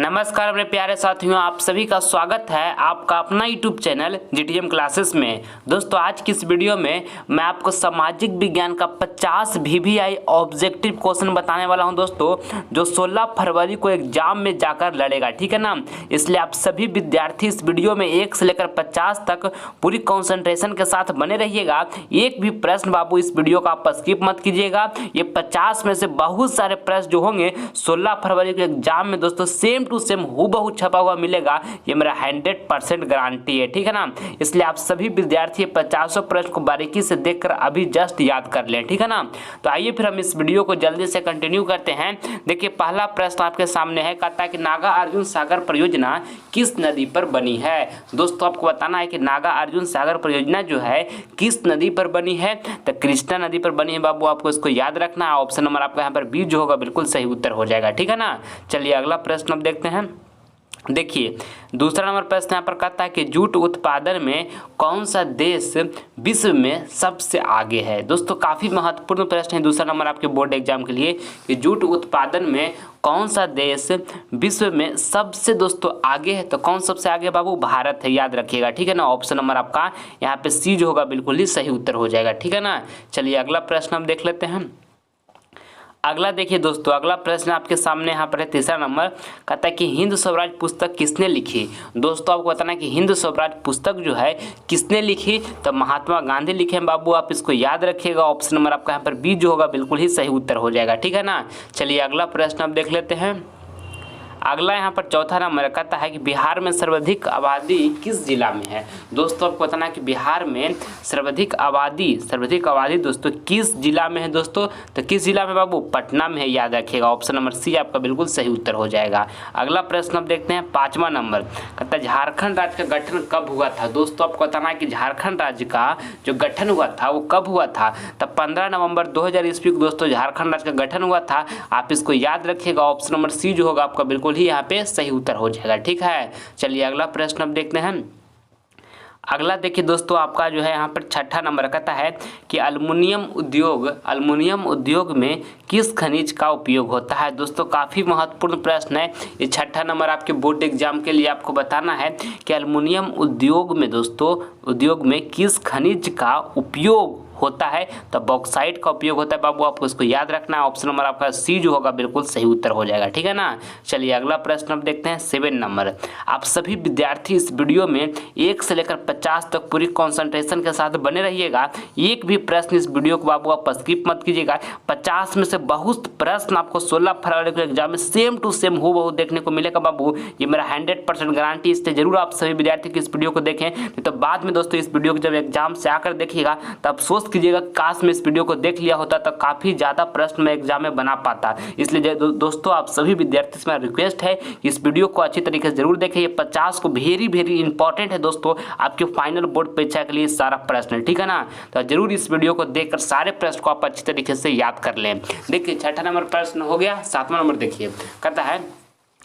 नमस्कार अपने प्यारे साथियों, आप सभी का स्वागत है आपका अपना यूट्यूब चैनल जीटीएम क्लासेस में। दोस्तों आज की इस वीडियो में मैं आपको सामाजिक विज्ञान का 50 VVI ऑब्जेक्टिव क्वेश्चन बताने वाला हूं दोस्तों, जो 16 फरवरी को एग्जाम में जाकर लड़ेगा, ठीक है ना। इसलिए आप सभी विद्यार्थी इस वीडियो में 1 से लेकर 50 तक पूरी कॉन्सेंट्रेशन के साथ बने रहिएगा। एक भी प्रश्न बाबू इस वीडियो का आप स्किप मत कीजिएगा। ये 50 में से बहुत सारे प्रश्न जो होंगे 16 फरवरी के एग्जाम में दोस्तों सेम टू सेम हूबहू छपा हुआ मिलेगा, ये मेरा 100% गारंटी है, ठीक है ना। इसलिए आप सभी विद्यार्थी 50 प्रश्न को बारीकी से देखकर अभी जस्ट याद कर लें, ठीक है ना। तो आइए फिर हम इस वीडियो को जल्दी से कंटिन्यू करते हैं। देखिए पहला प्रश्न आपके सामने है, कहता है कि नागा अर्जुन सागर परियोजना किस नदी पर बनी है। दोस्तों आपको बताना है कि नागा अर्जुन सागर परियोजना जो है किस नदी पर बनी है, तो कृष्णा नदी पर बनी है बाबू, आपको इसको याद रखना है। ऑप्शन नंबर आपका यहाँ पर बी जो होगा बिल्कुल सही उत्तर हो जाएगा, ठीक है ना। चलिए अगला प्रश्न अब देखते हैं। देखिए दूसरा नंबर प्रश्न यहाँ पर कहता है कि जूट उत्पादन में कौन सा देश विश्व में सबसे आगे है। दोस्तों काफ़ी महत्वपूर्ण प्रश्न है दूसरा नंबर आपके बोर्ड एग्जाम के लिए, कि जूट उत्पादन में कौन सा देश विश्व में सबसे दोस्तों आगे है। तो कौन सबसे आगे बाबू, भारत है, याद रखिएगा, ठीक है ना। ऑप्शन नंबर आपका यहाँ पे सी जो होगा बिल्कुल ही सही उत्तर हो जाएगा, ठीक है ना। चलिए अगला प्रश्न हम देख लेते हैं। अगला देखिए दोस्तों, अगला प्रश्न आपके सामने यहाँ पर है तीसरा नंबर, कहता है कि हिंद स्वराज पुस्तक किसने लिखी। दोस्तों आपको बताना है कि हिंद स्वराज पुस्तक जो है किसने लिखी, तो महात्मा गांधी लिखे हैं बाबू, आप इसको याद रखिएगा। ऑप्शन नंबर आपका यहाँ पर बी जो होगा बिल्कुल ही सही उत्तर हो जाएगा, ठीक है ना। चलिए अगला प्रश्न आप देख लेते हैं। अगला यहाँ पर चौथा नंबर कहता है कि बिहार में सर्वाधिक आबादी किस जिला में है। दोस्तों आपको बताना है कि बिहार में सर्वाधिक आबादी दोस्तों किस जिला में है। दोस्तों तो किस जिला में बाबू, पटना में है, याद रखिएगा। ऑप्शन नंबर सी आपका बिल्कुल सही उत्तर हो जाएगा। अगला प्रश्न अब देखते हैं पाँचवा नंबर, कहता है झारखंड राज्य का गठन कब हुआ था। दोस्तों आपको बताना है कि झारखंड राज्य का जो गठन हुआ था वो कब हुआ था, तब 15 नवंबर 2000 ईस्वी को दोस्तों झारखंड राज्य का गठन हुआ था, आप इसको याद रखिएगा। ऑप्शन नंबर सी जो होगा आपका बिल्कुल ही यहाँ पे सही उत्तर हो जाएगा, ठीक है। चलिए अगला प्रश्न अब देखते हैं। अगला देखिए दोस्तों आपका जो है यहाँ पर छठा नंबर कहता है कि अल्युमिनियम उद्योग में किस खनिज का उपयोग होता है। दोस्तों काफ़ी महत्वपूर्ण प्रश्न है, ये छठा नंबर आपके बोर्ड एग्जाम के लिए आपको बताना है कि अल्युमिनियम उद्योग में किस खनिज का उपयोग होता है, तो बॉक्साइट का उपयोग होता है बाबू, आपको इसको याद रखना है। ऑप्शन नंबर आपका सी जो होगा बिल्कुल सही उत्तर हो जाएगा, ठीक है ना। चलिए अगला प्रश्न अब देखते हैं 7 नंबर। आप सभी विद्यार्थी इस वीडियो में 1 से लेकर 50 तक पूरी कंसंट्रेशन के साथ बने रहिएगा। एक भी प्रश्न इस वीडियो को बाबू आप स्किप मत कीजिएगा। 50 में से बहुत प्रश्न आपको 16 फरवरी के एग्जाम में सेम टू सेम हूबहू देखने को मिलेगा बाबू, ये मेरा 100% गारंटी। इससे जरूर आप सभी विद्यार्थी इस वीडियो को देखें, नहीं तो बाद में दोस्तों इस वीडियो को जब एग्जाम से आकर देखिएगा तब सोच कीजिएगा काश में इस वीडियो को देख लिया होता तो काफ़ी ज़्यादा प्रश्न में एग्जाम में बना पाता। इसलिए दोस्तों आप सभी विद्यार्थी से मेरा रिक्वेस्ट है कि इस वीडियो को अच्छी तरीके से जरूर देखें। ये 50 को वेरी इंपॉर्टेंट है दोस्तों आपके फाइनल बोर्ड परीक्षा के लिए सारा प्रश्न, ठीक है ना। तो जरूर इस वीडियो को देखकर सारे प्रश्न को आप अच्छी तरीके से याद कर लें। देखिए छठा नंबर प्रश्न हो गया। 7वां नंबर देखिए, कहता है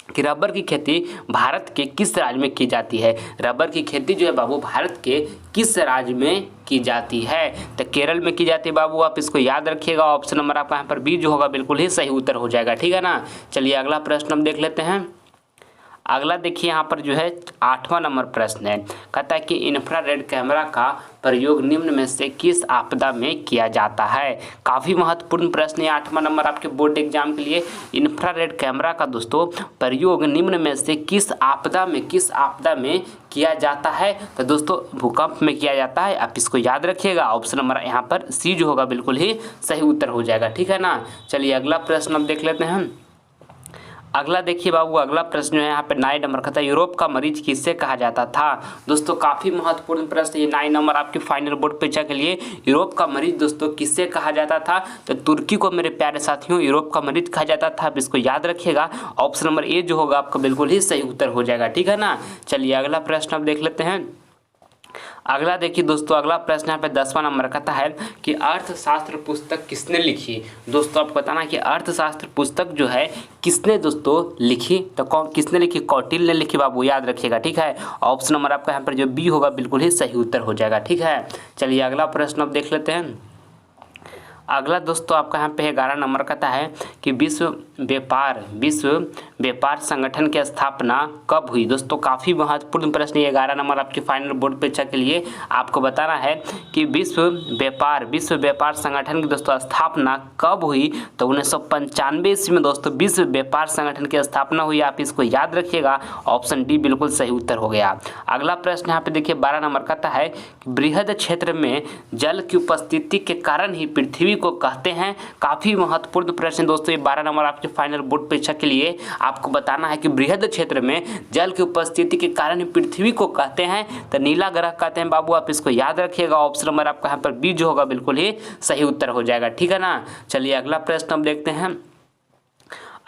कि रबर की खेती भारत के किस राज्य में की जाती है। रबर की खेती जो है बाबू भारत के किस राज्य में की जाती है, तो केरल में की जाती है बाबू, आप इसको याद रखिएगा। ऑप्शन नंबर आपका यहाँ पर बी जो होगा बिल्कुल ही सही उत्तर हो जाएगा, ठीक है ना। चलिए अगला प्रश्न हम देख लेते हैं। अगला देखिए यहाँ पर जो है 8वां नंबर प्रश्न है, कहता है कि इंफ्रारेड कैमरा का प्रयोग निम्न में से किस आपदा में किया जाता है। काफ़ी महत्वपूर्ण प्रश्न है 8वां नंबर आपके बोर्ड एग्जाम के लिए। इंफ्रारेड कैमरा का दोस्तों प्रयोग निम्न में से किस आपदा में किया जाता है, तो दोस्तों भूकंप में किया जाता है, आप इसको याद रखिएगा। ऑप्शन नंबर यहाँ पर सी जो होगा बिल्कुल ही सही उत्तर हो जाएगा, ठीक है ना। चलिए अगला प्रश्न अब देख लेते हैं। अगला देखिए बाबू, अगला प्रश्न है यहाँ पे 9 नंबर का था, यूरोप का मरीज किससे कहा जाता था। दोस्तों काफ़ी महत्वपूर्ण प्रश्न ये 9 नंबर आपके फाइनल बोर्ड परीक्षा के लिए। यूरोप का मरीज दोस्तों किससे कहा जाता था, तो तुर्की को मेरे प्यारे साथियों यूरोप का मरीज कहा जाता था, आप इसको याद रखिएगा। ऑप्शन नंबर ए जो होगा आपका बिल्कुल ही सही उत्तर हो जाएगा, ठीक है ना। चलिए अगला प्रश्न अब देख लेते हैं। अगला देखिए दोस्तों, अगला प्रश्न यहाँ पे 10वां नंबर कहता है कि अर्थशास्त्र पुस्तक किसने लिखी। दोस्तों आपको बताना कि अर्थशास्त्र पुस्तक जो है किसने दोस्तों लिखी, तो किसने लिखी, कौटिल्य ने लिखी बाबू, याद रखिएगा, ठीक है। ऑप्शन नंबर आपका यहाँ पर जो बी होगा बिल्कुल ही सही उत्तर हो जाएगा, ठीक है। चलिए अगला प्रश्न अब देख लेते हैं। अगला दोस्तों आपका यहाँ पे 11 नंबर कहता है कि विश्व विश्व व्यापार संगठन की स्थापना कब हुई? दोस्तों काफ़ी महत्वपूर्ण प्रश्न, ये 11 नंबर आपके फाइनल बोर्ड परीक्षा के लिए आपको बताना है कि विश्व व्यापार संगठन की दोस्तों स्थापना कब हुई? तो 1995 ईस्वी में दोस्तों विश्व व्यापार संगठन की स्थापना हुई। आप इसको याद रखिएगा, ऑप्शन डी बिल्कुल सही उत्तर हो गया। अगला प्रश्न यहाँ पे देखिए 12 नंबर का है कि बृहद क्षेत्र में जल की उपस्थिति के कारण ही पृथ्वी को कहते हैं। काफ़ी महत्वपूर्ण प्रश्न दोस्तों, ये 12 नंबर आपके फाइनल बोर्ड परीक्षा के लिए आपको बताना है कि बृहद क्षेत्र में जल की उपस्थिति के कारण ही पृथ्वी को कहते हैं तो नीला ग्रह कहते हैं बाबू। आप इसको याद रखिएगा, ऑप्शन नंबर आपका यहाँ पर बी जो होगा बिल्कुल ही सही उत्तर हो जाएगा। ठीक है ना। चलिए अगला प्रश्न हम देखते हैं।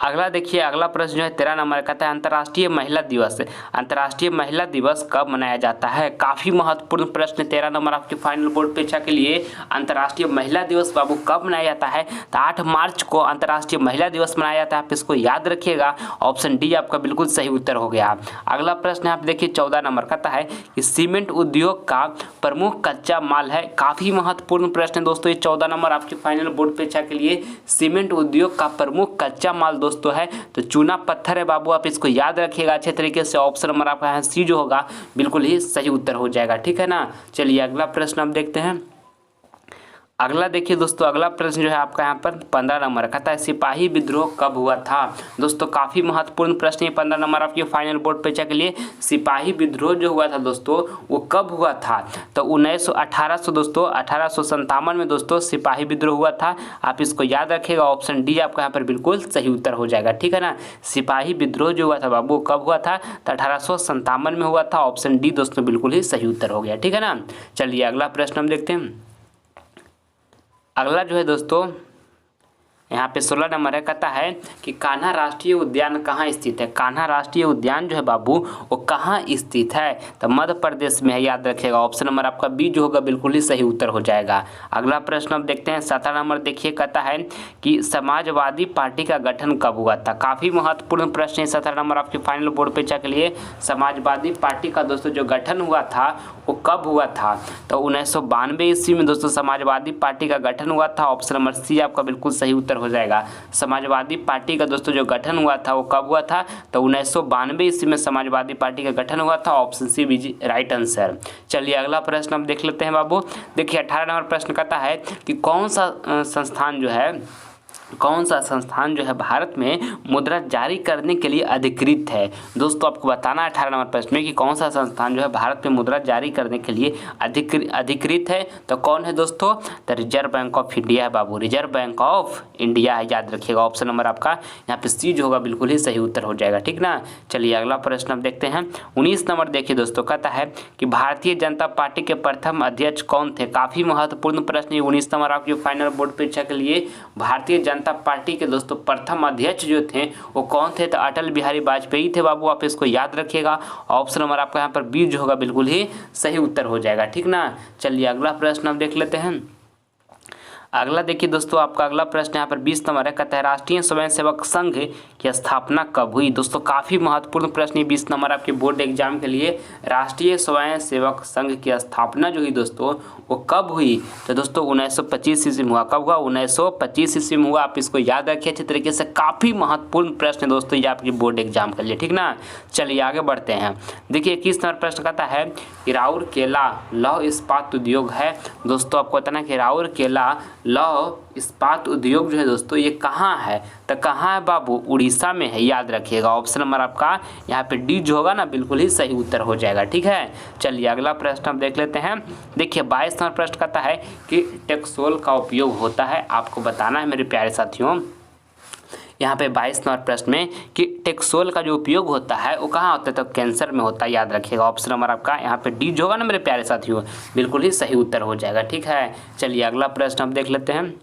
अगला देखिए, अगला प्रश्न जो है 13 नंबर का है अंतर्राष्ट्रीय महिला दिवस। अंतर्राष्ट्रीय महिला दिवस कब मनाया जाता है? काफ़ी महत्वपूर्ण प्रश्न, 13 नंबर आपके फाइनल बोर्ड परीक्षा के लिए। अंतर्राष्ट्रीय महिला दिवस बाबू कब मनाया जाता है? तो 8 मार्च को अंतर्राष्ट्रीय महिला दिवस मनाया जाता है। आप इसको याद रखिएगा, ऑप्शन डी आपका बिल्कुल सही उत्तर हो गया। अगला प्रश्न आप देखिए 14 नंबर का है कि सीमेंट उद्योग का प्रमुख कच्चा माल है। काफ़ी महत्वपूर्ण प्रश्न दोस्तों, ये 14 नंबर आपके फाइनल बोर्ड परीक्षा के लिए। सीमेंट उद्योग का प्रमुख कच्चा माल दोस्तों है तो चूना पत्थर है बाबू। आप इसको याद रखिएगा अच्छे तरीके से, ऑप्शन नंबर आपका यहाँ सी जो होगा बिल्कुल ही सही उत्तर हो जाएगा। ठीक है ना। चलिए अगला प्रश्न हम देखते हैं। अगला देखिए दोस्तों, अगला प्रश्न जो है आपका यहाँ पर 15 नंबर का है सिपाही विद्रोह कब हुआ था? दोस्तों काफ़ी महत्वपूर्ण प्रश्न है, 15 नंबर आपके फाइनल बोर्ड परीक्षा के लिए। सिपाही विद्रोह जो हुआ था दोस्तों वो कब हुआ था? तो 1857 में दोस्तों सिपाही विद्रोह हुआ था। आप इसको याद रखिएगा, ऑप्शन डी आपका यहाँ पर बिल्कुल सही उत्तर हो जाएगा। ठीक है ना। सिपाही विद्रोह जो हुआ था बाबू कब हुआ था? तो 1857 में हुआ था। ऑप्शन डी दोस्तों बिल्कुल ही सही उत्तर हो गया। ठीक है ना। चलिए अगला प्रश्न हम देखते हैं। अगला जो है दोस्तों यहाँ पे 16 नंबर है, कहता है कि कान्हा राष्ट्रीय उद्यान कहाँ स्थित है? कान्हा राष्ट्रीय उद्यान जो है बाबू वो कहाँ स्थित है? तो मध्य प्रदेश में है, याद रखिएगा। ऑप्शन नंबर आपका बी जो होगा बिल्कुल ही सही उत्तर हो जाएगा। अगला प्रश्न अब देखते हैं 17 नंबर देखिए, कहता है कि समाजवादी पार्टी का गठन कब हुआ था? काफ़ी महत्वपूर्ण प्रश्न है 17 नंबर आपके फाइनल बोर्ड परीक्षा के लिए। समाजवादी पार्टी का दोस्तों जो गठन हुआ था वो कब हुआ था? तो 1992 ईस्वी में दोस्तों समाजवादी पार्टी का गठन हुआ था। ऑप्शन नंबर सी आपका बिल्कुल सही उत्तर हो जाएगा। समाजवादी पार्टी का दोस्तों जो गठन हुआ था वो कब हुआ था? तो 1992 ईस्वी में समाजवादी पार्टी का गठन हुआ था। Option C B right answer. चलिए अगला प्रश्न हम देख लेते हैं बाबू। देखिए 18 नंबर प्रश्न कहता है कि कौन सा संस्थान जो है भारत में मुद्रा जारी करने के लिए अधिकृत है? दोस्तों आपको बताना है 18 नंबर प्रश्न में कि कौन सा संस्थान जो है भारत में मुद्रा जारी करने के लिए अधिकृत है। तो कौन है दोस्तों? तो रिजर्व बैंक ऑफ इंडिया है बाबू। रिजर्व बैंक ऑफ इंडिया है, याद रखिएगा। ऑप्शन नंबर आपका यहाँ पे सी जो होगा बिल्कुल ही सही उत्तर हो जाएगा। ठीक ना। चलिए अगला प्रश्न हम देखते हैं। 19 नंबर देखिए दोस्तों, कहता है कि भारतीय जनता पार्टी के प्रथम अध्यक्ष कौन थे? काफ़ी महत्वपूर्ण प्रश्न है 19 नंबर आपके फाइनल बोर्ड परीक्षा के लिए। भारतीय जनता पार्टी के दोस्तों प्रथम अध्यक्ष जो थे वो कौन थे? तो अटल बिहारी वाजपेयी थे बाबू। आप इसको याद रखिएगा, ऑप्शन नंबर आपका यहाँ पर बी जो होगा बिल्कुल ही सही उत्तर हो जाएगा। ठीक ना। चलिए अगला प्रश्न हम देख लेते हैं। अगला देखिए दोस्तों, आपका अगला प्रश्न यहाँ पर 20 नंबर है, कहता है राष्ट्रीय स्वयंसेवक संघ की स्थापना कब हुई? दोस्तों काफ़ी महत्वपूर्ण प्रश्न है 20 नंबर आपके बोर्ड एग्जाम के लिए। राष्ट्रीय स्वयंसेवक संघ की स्थापना जो हुई दोस्तों वो कब हुई? तो दोस्तों 1925 ईस्वी में हुआ। कब हुआ? 1925 ईस्वी में हुआ। आप इसको याद रखिए अच्छे तरीके से, काफ़ी महत्वपूर्ण प्रश्न है दोस्तों ये आपके बोर्ड एग्जाम के लिए। ठीक ना। चलिए आगे बढ़ते हैं। देखिए 21 नंबर प्रश्न कहता है कि राउरकेला लौह इस्पात उद्योग है। दोस्तों आपको बताना कि राउरकेला लौह इस्पात उद्योग जो है दोस्तों ये कहाँ है? तो कहाँ है बाबू? उड़ीसा में है, याद रखिएगा। ऑप्शन नंबर आपका यहाँ पे डी जो होगा ना बिल्कुल ही सही उत्तर हो जाएगा। ठीक है। चलिए अगला प्रश्न हम देख लेते हैं। देखिए 22 नंबर प्रश्न कहता है कि टेक्सोल का उपयोग होता है। आपको बताना है मेरे प्यारे साथियों यहाँ पे 22 नंबर प्रश्न में कि टेक्सोल का जो उपयोग होता है वो कहाँ होता है? तो कैंसर में होता है, याद रखिएगा। ऑप्शन नंबर आपका यहाँ पे डी जो होगा ना मेरे प्यारे साथियों बिल्कुल ही सही उत्तर हो जाएगा। ठीक है। चलिए अगला प्रश्न हम देख लेते हैं।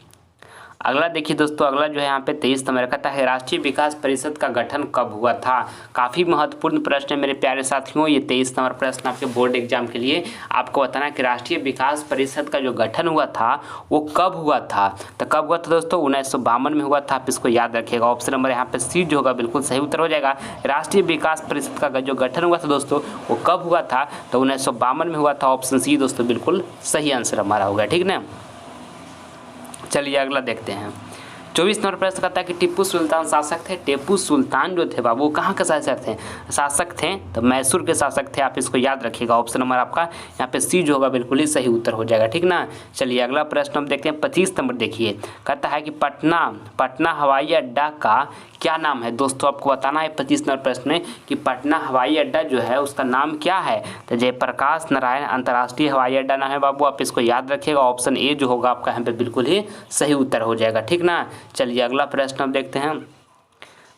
अगला देखिए दोस्तों, अगला जो है यहाँ पे 23 नंबर कहता है राष्ट्रीय विकास परिषद का गठन कब हुआ था? काफ़ी महत्वपूर्ण प्रश्न है मेरे प्यारे साथियों ये 23 नंबर प्रश्न आपके बोर्ड एग्जाम के लिए। आपको बताना है कि राष्ट्रीय विकास परिषद का जो गठन हुआ था वो कब हुआ था? तो कब हुआ था दोस्तों? 1952 में हुआ था। आप इसको याद रखिएगा। ऑप्शन नंबर यहाँ पे सी जो होगा बिल्कुल सही उत्तर हो जाएगा। राष्ट्रीय विकास परिषद का जो गठन हुआ था दोस्तों वो कब हुआ था? तो 1952 में हुआ था। ऑप्शन सी दोस्तों बिल्कुल सही आंसर हमारा होगा। ठीक ना। चलिए अगला देखते हैं। 24 नंबर प्रश्न कहता है कि टीपू सुल्तान शासक थे। टीपू सुल्तान जो थे बाबू कहाँ के शासक थे तो मैसूर के शासक थे। आप इसको याद रखिएगा। ऑप्शन नंबर आपका यहाँ पे सी जो होगा बिल्कुल ही सही उत्तर हो जाएगा, ठीक ना। चलिए अगला प्रश्न हम देखते हैं 25 नंबर। देखिए कहता है कि पटना हवाई अड्डा का क्या नाम है। दोस्तों आपको बताना है 25 नंबर प्रश्न में कि पटना हवाई अड्डा जो है उसका नाम क्या है। तो जयप्रकाश नारायण अंतर्राष्ट्रीय हवाई अड्डा नाम है बाबू। आप इसको याद रखिएगा। ऑप्शन ए जो होगा आपका यहाँ पे बिल्कुल ही सही उत्तर हो जाएगा, ठीक ना। चलिए अगला प्रश्न हम देखते हैं।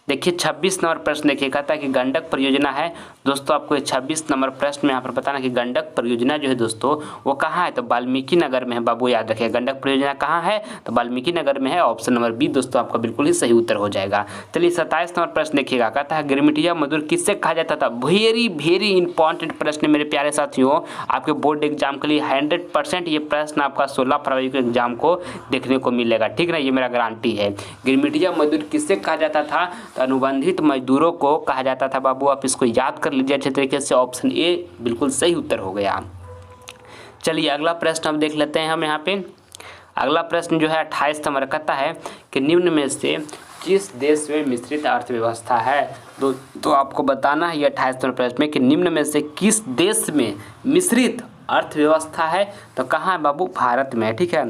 देखिए 26 नंबर प्रश्न देखिए कहता है कि गंडक परियोजना है। दोस्तों आपको ये 26 नंबर प्रश्न में यहाँ पर बताना कि गंडक परियोजना जो है दोस्तों वो कहाँ है तो वाल्मीकि नगर में है बाबू। याद रखिए गंडक परियोजना कहाँ है तो वाल्मीकि नगर में है। ऑप्शन नंबर बी दोस्तों आपका बिल्कुल ही सही उत्तर हो जाएगा। चलिए 27 नंबर प्रश्न देखिएगा कहता है गिरमिटिया मधुर किससे कहा जाता था। वेरी इंपॉर्टेंट प्रश्न मेरे प्यारे साथियों, आपके बोर्ड एग्जाम के लिए 100% ये प्रश्न आपका 16 फरवरी के एग्जाम को देखने को मिलेगा, ठीक ना। ये मेरा गारंटी है। गिरमिटिया मजदूर किससे कहा जाता था तो अनुबंधित मजदूरों को कहा जाता था बाबू। आप इसको याद कर लीजिए अच्छे तरीके से। ऑप्शन ए बिल्कुल सही उत्तर हो गया। चलिए अगला प्रश्न हम देख लेते हैं। हम यहाँ पे अगला प्रश्न जो है 28 नंबर कहता है कि निम्न में से किस देश में मिश्रित अर्थव्यवस्था है। तो आपको बताना है ये 28 नंबर प्रश्न में कि निम्न में से किस देश में मिश्रित अर्थव्यवस्था है। तो कहाँ है बाबू, भारत में, ठीक है।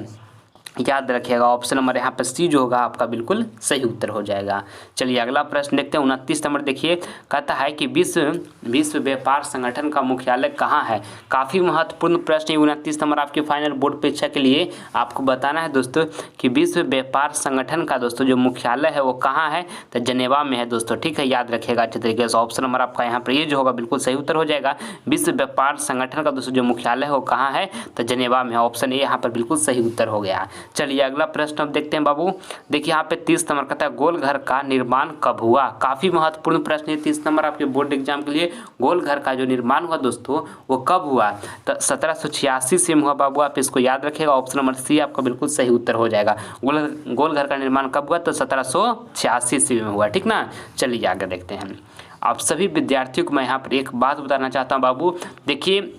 याद रखिएगा। ऑप्शन नंबर यहाँ पर सी जो होगा आपका बिल्कुल सही उत्तर हो जाएगा। चलिए अगला प्रश्न देखते हैं 29 नंबर। देखिए कहता है कि विश्व व्यापार संगठन का मुख्यालय कहाँ है। काफ़ी महत्वपूर्ण प्रश्न है 29 नंबर आपके फाइनल बोर्ड परीक्षा के लिए। आपको बताना है दोस्तों कि विश्व व्यापार संगठन का दोस्तों जो मुख्यालय है वो कहाँ है तो जनेवा में है दोस्तों, ठीक है। याद रखिएगा अच्छे तरीके से। ऑप्शन नंबर आपका यहाँ पर ये जो होगा बिल्कुल सही उत्तर हो जाएगा। विश्व व्यापार संगठन का दोस्तों जो मुख्यालय है वो कहाँ है तो जनेवा में है। ऑप्शन ए यहाँ पर बिल्कुल सही उत्तर हो गया। चलिए अगला प्रश्न हम देखते हैं बाबू। देखिए यहाँ पे 30 नंबर कहता है गोल घर का निर्माण कब हुआ। काफ़ी महत्वपूर्ण प्रश्न है 30 नंबर आपके बोर्ड एग्जाम के लिए। गोल घर का जो निर्माण हुआ दोस्तों वो कब हुआ तो 1786 से हुआ बाबू। आप इसको याद रखिएगा। ऑप्शन नंबर सी आपका बिल्कुल सही उत्तर हो जाएगा। गोल घर का निर्माण कब हुआ तो 1786 से में हुआ, ठीक ना। चलिए आगे देखते हैं। आप सभी विद्यार्थियों को मैं यहाँ पर एक बात बताना चाहता हूँ बाबू। देखिए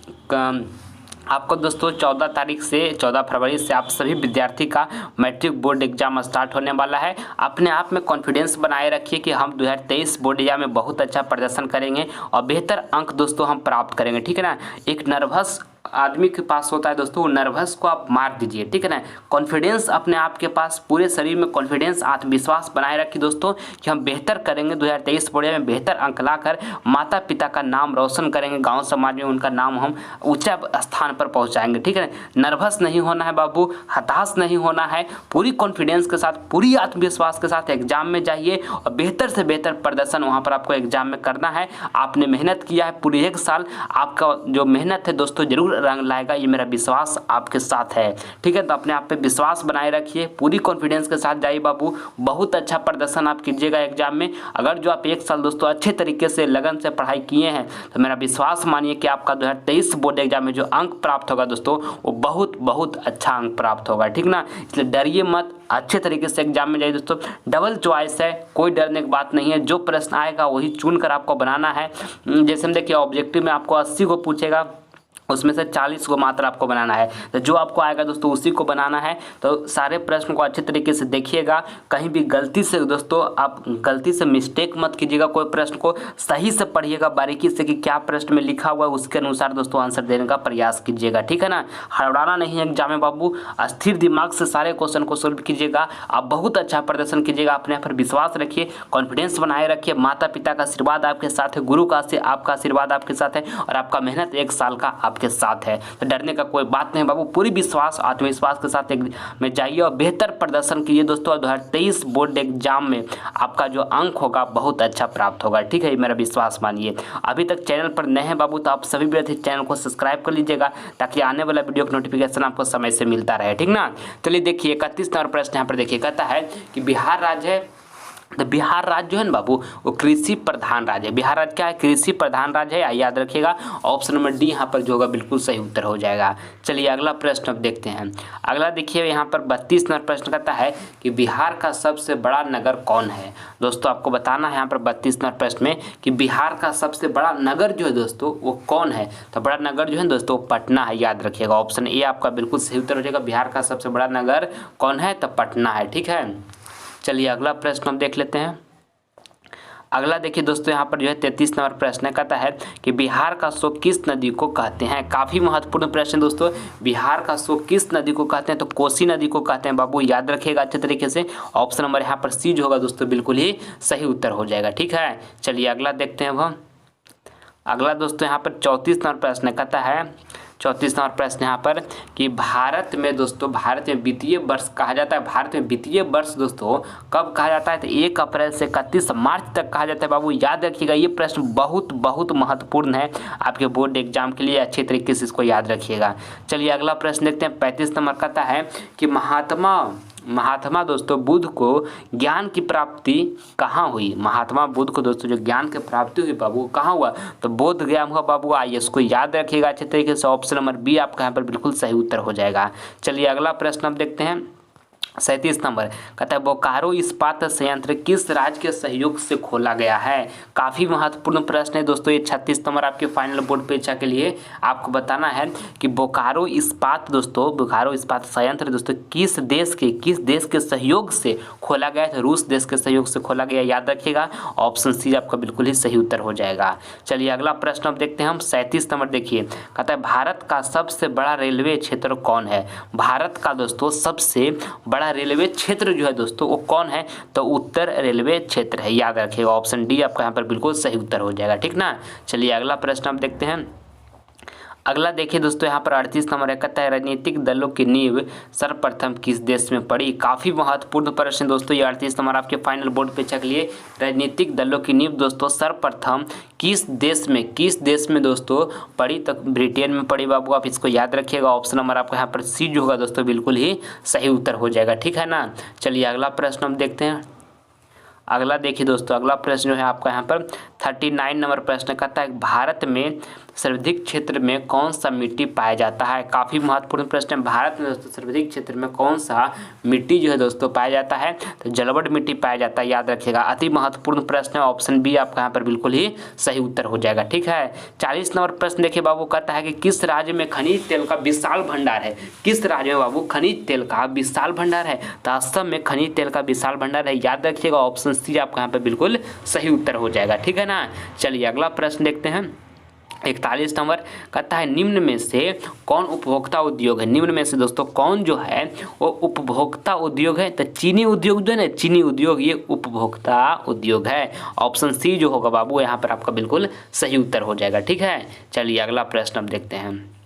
आपको दोस्तों 14 फरवरी से आप सभी विद्यार्थी का मैट्रिक बोर्ड एग्जाम स्टार्ट होने वाला है। अपने आप में कॉन्फिडेंस बनाए रखिए कि हम 2023 बोर्ड एग्जाम में बहुत अच्छा प्रदर्शन करेंगे और बेहतर अंक दोस्तों हम प्राप्त करेंगे, ठीक है ना। एक नर्वस आदमी के पास होता है दोस्तों, वो नर्वस को आप मार दीजिए, ठीक है ना। कॉन्फिडेंस अपने आप के पास, पूरे शरीर में कॉन्फिडेंस आत्मविश्वास बनाए रखिए दोस्तों कि हम बेहतर करेंगे। 2023 बोर्ड में बेहतर अंक लाकर माता पिता का नाम रोशन करेंगे, गांव समाज में उनका नाम हम ऊंचा स्थान पर पहुंचाएंगे, ठीक है ना। नर्वस नहीं होना है बाबू, हताश नहीं होना है। पूरी कॉन्फिडेंस के साथ, पूरी आत्मविश्वास के साथ एग्जाम में जाइए और बेहतर से बेहतर प्रदर्शन वहाँ पर आपको एग्जाम में करना है। आपने मेहनत किया है पूरी 1 साल, आपका जो मेहनत है दोस्तों जरूर रंग लाएगा, ये मेरा विश्वास आपके साथ है, ठीक है। तो अपने आप पे विश्वास बनाए रखिए, पूरी कॉन्फिडेंस के साथ जाइए बाबू। बहुत अच्छा प्रदर्शन आप कीजिएगा एग्जाम में। अगर जो आप 1 साल दोस्तों अच्छे तरीके से लगन से पढ़ाई किए हैं तो मेरा विश्वास मानिए कि आपका 2023 बोर्ड एग्जाम में जो अंक प्राप्त होगा दोस्तों वो बहुत अच्छा अंक प्राप्त होगा, ठीक ना। इसलिए डरिए मत, अच्छे तरीके से एग्जाम में जाइए दोस्तों। डबल चॉइस है, कोई डरने की बात नहीं है। जो प्रश्न आएगा वही चुन कर आपको बनाना है। जैसे हम देखिए ऑब्जेक्टिव में आपको 80 को पूछेगा, उसमें से 40 को मात्र आपको बनाना है। तो जो आपको आएगा दोस्तों उसी को बनाना है। तो सारे प्रश्न को अच्छे तरीके से देखिएगा। कहीं भी गलती से दोस्तों आप गलती से मिस्टेक मत कीजिएगा। कोई प्रश्न को सही से पढ़िएगा बारीकी से कि क्या प्रश्न में लिखा हुआ है, उसके अनुसार दोस्तों आंसर देने का प्रयास कीजिएगा, ठीक है ना। हड़बड़ाना नहीं है एग्जाम में बाबू। स्थिर दिमाग से सारे क्वेश्चन को सोल्व कीजिएगा। आप बहुत अच्छा प्रदर्शन कीजिएगा। अपने आप पर विश्वास रखिए, कॉन्फिडेंस बनाए रखिए। माता पिता का आशीर्वाद आपके साथ है, गुरु का आपका आशीर्वाद आपके साथ है और आपका मेहनत 1 साल का के साथ है। तो डरने का कोई बात नहीं बाबू। पूरी विश्वास आत्मविश्वास के साथ में जाइए और बेहतर प्रदर्शन कीजिए दोस्तों। 2023 बोर्ड एग्जाम में आपका जो अंक होगा बहुत अच्छा प्राप्त होगा, ठीक है। मेरा विश्वास मानिए। अभी तक चैनल पर नए हैं बाबू तो आप सभी विद्यार्थी चैनल को सब्सक्राइब कर लीजिएगा ताकि आने वाला वीडियो का नोटिफिकेशन आपको समय से मिलता रहे, ठीक ना। चलिए देखिए 31 नंबर प्रश्न यहाँ पर देखिए कहता है कि बिहार राज्य है। तो बिहार राज्य जो है ना बाबू वो कृषि प्रधान राज्य है। बिहार राज्य क्या है, कृषि प्रधान राज्य है, याद रखिएगा। ऑप्शन नंबर डी यहाँ पर जो होगा बिल्कुल सही उत्तर हो जाएगा। चलिए अगला प्रश्न अब देखते हैं। अगला देखिए यहाँ पर 32 नंबर प्रश्न कहता है कि बिहार का सबसे बड़ा नगर कौन है। दोस्तों आपको बताना है यहाँ पर 32 नंबर प्रश्न में कि बिहार का सबसे बड़ा नगर जो है दोस्तों वो कौन है। तो बड़ा नगर जो है दोस्तों पटना है, याद रखिएगा। ऑप्शन ए आपका बिल्कुल सही उत्तर हो जाएगा। बिहार का सबसे बड़ा नगर कौन है तो पटना है, ठीक है। चलिए अगला प्रश्न हम देख लेते हैं। अगला देखिए दोस्तों, यहाँ पर जो है 33 नंबर प्रश्न कहता है कि बिहार का शोक किस नदी को कहते हैं। काफ़ी महत्वपूर्ण प्रश्न दोस्तों। बिहार का शोक किस नदी को कहते हैं, तो कोसी नदी को कहते हैं बाबू, याद रखिएगा अच्छे तरीके से। ऑप्शन नंबर यहाँ पर सी जो होगा दोस्तों बिल्कुल ही सही उत्तर हो जाएगा। ठीक है, चलिए अगला देखते हैं। अब अगला दोस्तों यहाँ पर 34 नंबर प्रश्न कहता है, 34 नंबर प्रश्न यहाँ पर कि भारत में दोस्तों, भारत में वित्तीय वर्ष कहा जाता है। भारत में वित्तीय वर्ष दोस्तों कब कहा जाता है, तो 1 अप्रैल से 31 मार्च तक कहा जाता है बाबू, याद रखिएगा। ये प्रश्न बहुत बहुत महत्वपूर्ण है आपके बोर्ड एग्जाम के लिए, अच्छे तरीके से इसको याद रखिएगा। चलिए अगला प्रश्न देखते हैं। 35 नंबर कहता है कि महात्मा दोस्तों बुद्ध को ज्ञान की प्राप्ति कहाँ हुई। महात्मा बुद्ध को दोस्तों जो ज्ञान की प्राप्ति हुई बाबू कहाँ हुआ, तो बोध गया हुआ बाबू। आइए इसको याद रखिएगा अच्छे तरीके से। ऑप्शन नंबर बी आपका यहाँ पर बिल्कुल सही उत्तर हो जाएगा। चलिए अगला प्रश्न हम देखते हैं। 37 नंबर कहता है बोकारो इस्पात संयंत्र किस राज्य के सहयोग से खोला गया है। काफ़ी महत्वपूर्ण प्रश्न है दोस्तों ये। 36 नंबर आपके फाइनल बोर्ड परीक्षा के लिए आपको बताना है कि बोकारो इस्पात दोस्तों, बोकारो इस्पात संयंत्र दोस्तों किस देश के सहयोग से खोला गया है। रूस देश के सहयोग से खोला गया, याद रखिएगा। ऑप्शन सी आपका बिल्कुल ही सही उत्तर हो जाएगा। चलिए अगला प्रश्न अब देखते हैं हम। 37 नंबर देखिए, कहता है भारत का सबसे बड़ा रेलवे क्षेत्र कौन है। भारत का दोस्तों सबसे बड़ा रेलवे क्षेत्र जो है दोस्तों वो कौन है, तो उत्तर रेलवे क्षेत्र है, याद रखिएगा। ऑप्शन डी आपका यहाँ पर बिल्कुल सही उत्तर हो जाएगा। ठीक ना, चलिए अगला प्रश्न हम देखते हैं। अगला देखिए दोस्तों यहाँ पर 38 नंबर है, कहता है राजनीतिक दलों की नींव सर्वप्रथम किस देश में पड़ी। काफ़ी महत्वपूर्ण प्रश्न दोस्तों ये। 38 नंबर आपके फाइनल बोर्ड परीक्षा के लिए, राजनीतिक दलों की नींव दोस्तों सर्वप्रथम किस देश में दोस्तों पड़ी, तो ब्रिटेन में पड़ी बाबू, आप इसको याद रखिएगा। ऑप्शन नंबर आपका यहाँ पर सी जो होगा दोस्तों बिल्कुल ही सही उत्तर हो जाएगा। ठीक है ना, चलिए अगला प्रश्न हम देखते हैं। अगला देखिए दोस्तों, अगला प्रश्न जो है आपका यहाँ पर 39 नंबर प्रश्न कहता है भारत में सर्वाधिक क्षेत्र में कौन सा मिट्टी पाया जाता है। काफ़ी महत्वपूर्ण प्रश्न है। भारत में दोस्तों सर्वाधिक क्षेत्र में कौन सा मिट्टी जो है दोस्तों पाया जाता है, तो जलवट मिट्टी पाया जाता है, याद रखिएगा। अति महत्वपूर्ण प्रश्न है। ऑप्शन बी आपका यहाँ पर बिल्कुल ही सही उत्तर हो जाएगा। ठीक है, 40 नंबर प्रश्न देखिए बाबू, कहता है कि किस राज्य में खनिज तेल का विशाल भंडार है। किस राज्य में बाबू खनिज तेल का विशाल भंडार है, तो असम में खनिज तेल का विशाल भंडार है, याद रखिएगा। ऑप्शन सी आपका यहाँ पर बिल्कुल सही उत्तर हो जाएगा। ठीक है ना, चलिए अगला प्रश्न देखते हैं। 41 नंबर कहता है निम्न में से कौन उपभोक्ता उद्योग है। निम्न में से दोस्तों कौन जो है वो उपभोक्ता उद्योग है, तो चीनी उद्योग जो है ना, चीनी उद्योग ये उपभोक्ता उद्योग है। ऑप्शन सी जो होगा बाबू यहाँ पर आपका बिल्कुल सही उत्तर हो जाएगा। ठीक है, चलिए अगला प्रश्न हम देखते हैं।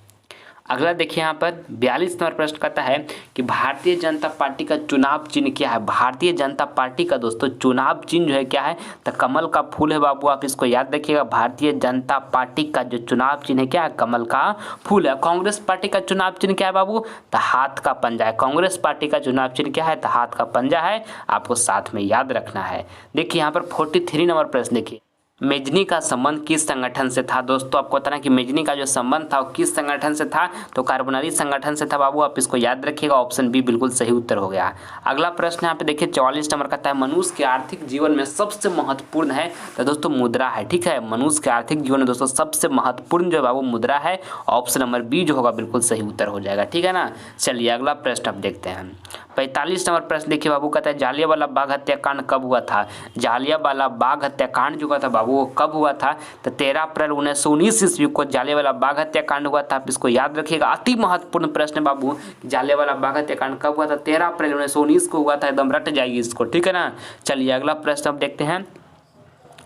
अगला देखिए यहाँ पर 42 नंबर प्रश्न कहता है कि भारतीय जनता पार्टी का चुनाव चिन्ह क्या है। भारतीय जनता पार्टी का दोस्तों चुनाव चिन्ह जो है क्या है, तो कमल का फूल है बाबू, आप इसको याद रखिएगा। भारतीय जनता पार्टी का जो चुनाव चिन्ह है क्या है, कमल का फूल है। कांग्रेस पार्टी का चुनाव चिन्ह क्या है बाबू, तो हाथ का पंजा है। कांग्रेस पार्टी का चुनाव चिन्ह क्या है, तो हाथ का पंजा है, आपको साथ में याद रखना है। देखिए यहाँ पर 43 नंबर प्रश्न देखिए, मेजनी का संबंध किस संगठन से था। दोस्तों आपको बताना कि मेजनी का जो संबंध था वो किस संगठन से था, तो कार्बोनरी संगठन से था बाबू, आप इसको याद रखिएगा। ऑप्शन बी बिल्कुल सही उत्तर हो गया। अगला प्रश्न यहाँ पे देखिए 44 नंबर कहता है मनुष्य के आर्थिक जीवन में सबसे महत्वपूर्ण है, तो दोस्तों मुद्रा है। ठीक है, मनुष्य के आर्थिक जीवन में दोस्तों सबसे महत्वपूर्ण जो है बाबू मुद्रा है। ऑप्शन नंबर बी जो होगा बिल्कुल सही उत्तर हो जाएगा। ठीक है ना, चलिए अगला प्रश्न अब देखते हैं। 45 नंबर प्रश्न देखिए बाबू, कहता है जालियांवाला बाग हत्याकांड कब हुआ था। जालियांवाला बाग हत्याकांड जो हुआ था बाबू वो कब हुआ था, तो 13 अप्रैल 1919 ईस्वी को जालियांवाला बाग हत्याकांड हुआ था, आप इसको याद रखिएगा। अति महत्वपूर्ण प्रश्न है बाबू, जालियांवाला बाग हत्याकांड कब हुआ था, 13 अप्रैल 1919 को हुआ था, एकदम रट जाइए इसको। ठीक है ना, चलिए अगला प्रश्न अब देखते हैं।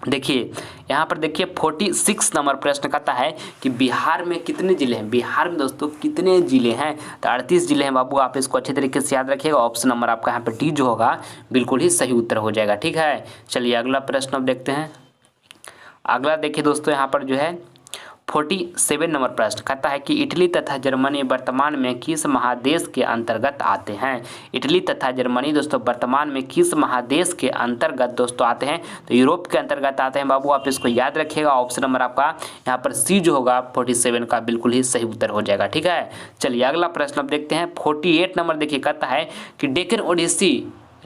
देखिए यहाँ पर देखिए 46 नंबर प्रश्न कहता है कि बिहार में कितने जिले हैं। बिहार में दोस्तों कितने जिले हैं, तो 38 जिले हैं बाबू, आप इसको अच्छे तरीके से याद रखिएगा। ऑप्शन नंबर आपका यहाँ पर डी जो होगा बिल्कुल ही सही उत्तर हो जाएगा। ठीक है, चलिए अगला प्रश्न अब देखते हैं। अगला देखिए दोस्तों यहाँ पर जो है 47 नंबर प्रश्न कहता है कि इटली तथा जर्मनी वर्तमान में किस महादेश के अंतर्गत आते हैं। इटली तथा जर्मनी दोस्तों वर्तमान में किस महादेश के अंतर्गत दोस्तों आते हैं, तो यूरोप के अंतर्गत आते हैं बाबू, आप इसको याद रखिएगा। ऑप्शन नंबर आपका यहाँ पर सी जो होगा 47 का बिल्कुल ही सही उत्तर हो जाएगा। ठीक है, चलिए अगला प्रश्न अब देखते हैं। 48 नंबर देखिए कहता है कि डेक्कन ओडिसी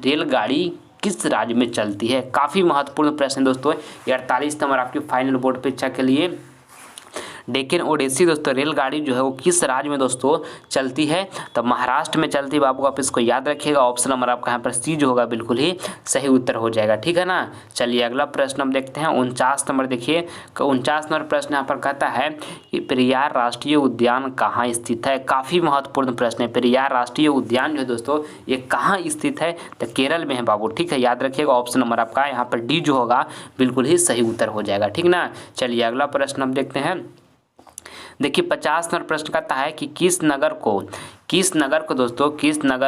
रेलगाड़ी किस राज्य में चलती है। काफ़ी महत्वपूर्ण प्रश्न दोस्तों, 48 नंबर आपके फाइनल बोर्ड परीक्षा के लिए। डेक्कन ओडिसी दोस्तों रेलगाड़ी जो है वो किस राज्य में दोस्तों चलती है? तो महाराष्ट्र में चलती है बाबू, आप इसको याद रखिएगा। ऑप्शन नंबर आपका यहाँ पर सी जो होगा बिल्कुल ही सही उत्तर हो जाएगा, ठीक है ना। चलिए अगला प्रश्न हम देखते हैं 49 नंबर। देखिए 49 नंबर प्रश्न यहाँ पर कहता है कि पेरियार राष्ट्रीय उद्यान कहाँ स्थित है? काफ़ी महत्वपूर्ण प्रश्न है। पेरियार राष्ट्रीय उद्यान जो है दोस्तों ये कहाँ स्थित है? तो केरल में है बाबू, ठीक है, याद रखिएगा। ऑप्शन नंबर आपका यहाँ पर डी जो होगा बिल्कुल ही सही उत्तर हो जाएगा, ठीक ना। चलिए अगला प्रश्न हम देखते हैं। देखिए 50 नंबर प्रश्न कहता है कि किस नगर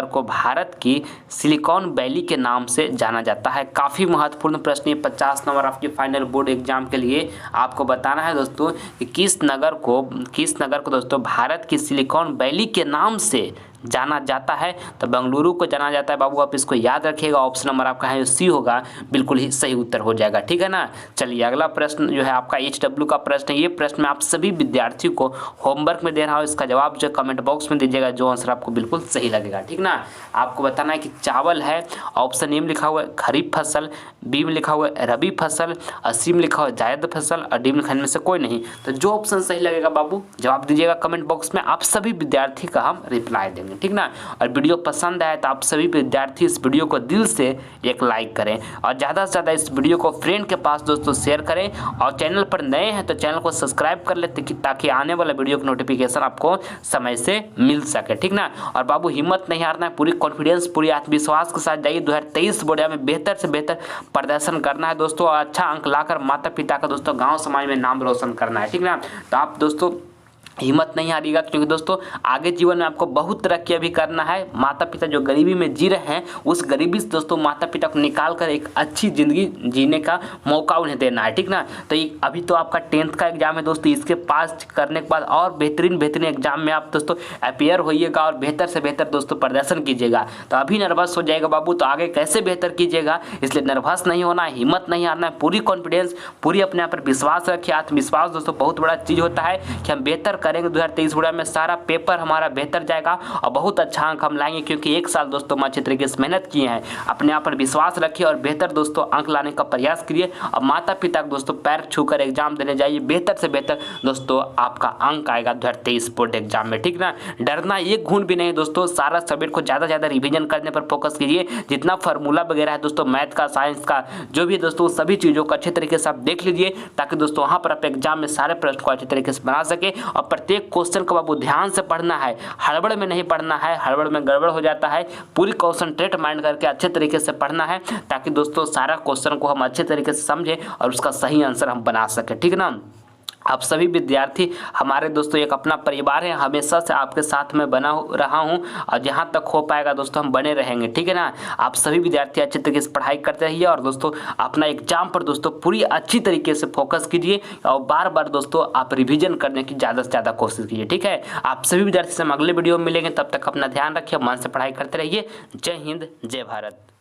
को भारत की सिलिकॉन वैली के नाम से जाना जाता है? काफ़ी महत्वपूर्ण प्रश्न ये 50 नंबर आपके फाइनल बोर्ड एग्जाम के लिए आपको बताना है दोस्तों कि किस नगर को दोस्तों भारत की सिलिकॉन वैली के नाम से जाना जाता है? तो बेंगलुरु को जाना जाता है बाबू, आप इसको याद रखिएगा। ऑप्शन नंबर आपका है सी होगा, बिल्कुल ही सही उत्तर हो जाएगा, ठीक है ना। चलिए अगला प्रश्न जो है आपका HW का प्रश्न है। ये प्रश्न मैं आप सभी विद्यार्थियों को होमवर्क में दे रहा हूँ, इसका जवाब जो कमेंट बॉक्स में दीजिएगा, जो आंसर आपको बिल्कुल सही लगेगा, ठीक ना। आपको बताना है कि चावल है, ऑप्शन ए में लिखा हुआ है खरीफ फसल, बी में लिखा हुआ है रबी फसल, और सी में लिखा हुआ है जायद फसल, और डी में लिखा में से कोई नहीं। तो जो ऑप्शन सही लगेगा बाबू जवाब दीजिएगा कमेंट बॉक्स में, आप सभी विद्यार्थी का हम रिप्लाई देंगे, ठीक ना। और वीडियो पसंद आए तो आप सभी विद्यार्थी इस वीडियो को दिल से एक लाइक करें और ज़्यादा से ज़्यादा इस वीडियो को फ्रेंड के पास दोस्तों शेयर करें, और चैनल पर नए हैं तो चैनल को सब्सक्राइब कर लेते ताकि आने वाला वीडियो की नोटिफिकेशन आपको समय से मिल सके, ठीक ना। और बाबू हिम्मत नहीं हारना है, पूरी कॉन्फिडेंस पूरी आत्मविश्वास के साथ जाइए। 2023 बोर्ड में बेहतर से बेहतर प्रदर्शन करना है दोस्तों, और अच्छा अंक लाकर माता पिता का दोस्तों गाँव समाज में नाम रोशन करना है, ठीक ना। तो आप दोस्तों हिम्मत नहीं हारिएगा, क्योंकि दोस्तों आगे जीवन में आपको बहुत तरक्की भी करना है। माता पिता जो गरीबी में जी रहे हैं उस गरीबी से दोस्तों माता पिता को निकाल कर एक अच्छी ज़िंदगी जीने का मौका उन्हें देना है, ठीक ना। तो ये अभी तो आपका 10th का एग्जाम है दोस्तों, इसके पास करने के बाद और बेहतरीन एग्जाम में आप दोस्तों अपेयर होइएगा और बेहतर से बेहतर दोस्तों प्रदर्शन कीजिएगा। तो अभी नर्वस हो जाएगा बाबू तो आगे कैसे बेहतर कीजिएगा, इसलिए नर्वस नहीं होना है, हिम्मत नहीं हारना है, पूरी कॉन्फिडेंस पूरी अपने आप पर विश्वास रखिए। आत्मविश्वास दोस्तों बहुत बड़ा चीज़ होता है कि हम बेहतर करेंगे। 2023 बोर्ड में सारा पेपर हमारा बेहतर जाएगा और बहुत अच्छा अंक हम लाएंगे, क्योंकि एक साल दोस्तों हम अच्छे तरीके से मेहनत किए हैं। अपने आप पर विश्वास रखिए और बेहतर दोस्तों अंक लाने का प्रयास करिए, और माता पिता को दोस्तों पैर छूकर एग्जाम देने जाइए। बेहतर से बेहतर दोस्तों आपका अंक आएगा 2023 बोर्ड एग्जाम में, ठीक ना। डरना एक घून भी नहीं दोस्तों, सारा सब्जेक्ट को ज़्यादा ज़्यादा रिविजन करने पर फोकस कीजिए। जितना फार्मूला वगैरह है दोस्तों मैथ का साइंस का जो भी दोस्तों सभी चीज़ों को अच्छे तरीके से आप देख लीजिए, ताकि दोस्तों वहाँ पर आप एग्जाम में सारे प्रश्न को अच्छे तरीके से बना सके। और प्रत्येक क्वेश्चन को बाबू ध्यान से पढ़ना है, हड़बड़ में नहीं पढ़ना है, हड़बड़ में गड़बड़ हो जाता है। पूरी कॉन्सेंट्रेट माइंड करके अच्छे तरीके से पढ़ना है, ताकि दोस्तों सारा क्वेश्चन को हम अच्छे तरीके से समझें और उसका सही आंसर हम बना सकें, ठीक ना। आप सभी विद्यार्थी हमारे दोस्तों एक अपना परिवार है, हमेशा से आपके साथ में बना रहा हूं और जहां तक हो पाएगा दोस्तों हम बने रहेंगे, ठीक है ना। आप सभी विद्यार्थी अच्छे तरीके से पढ़ाई करते रहिए और दोस्तों अपना एग्जाम पर दोस्तों पूरी अच्छी तरीके से फोकस कीजिए और बार बार दोस्तों आप रिविजन करने की ज़्यादा से ज़्यादा कोशिश कीजिए, ठीक है। आप सभी विद्यार्थी से हम अगले वीडियो में मिलेंगे, तब तक अपना ध्यान रखिए, मन से पढ़ाई करते रहिए। जय हिंद, जय भारत।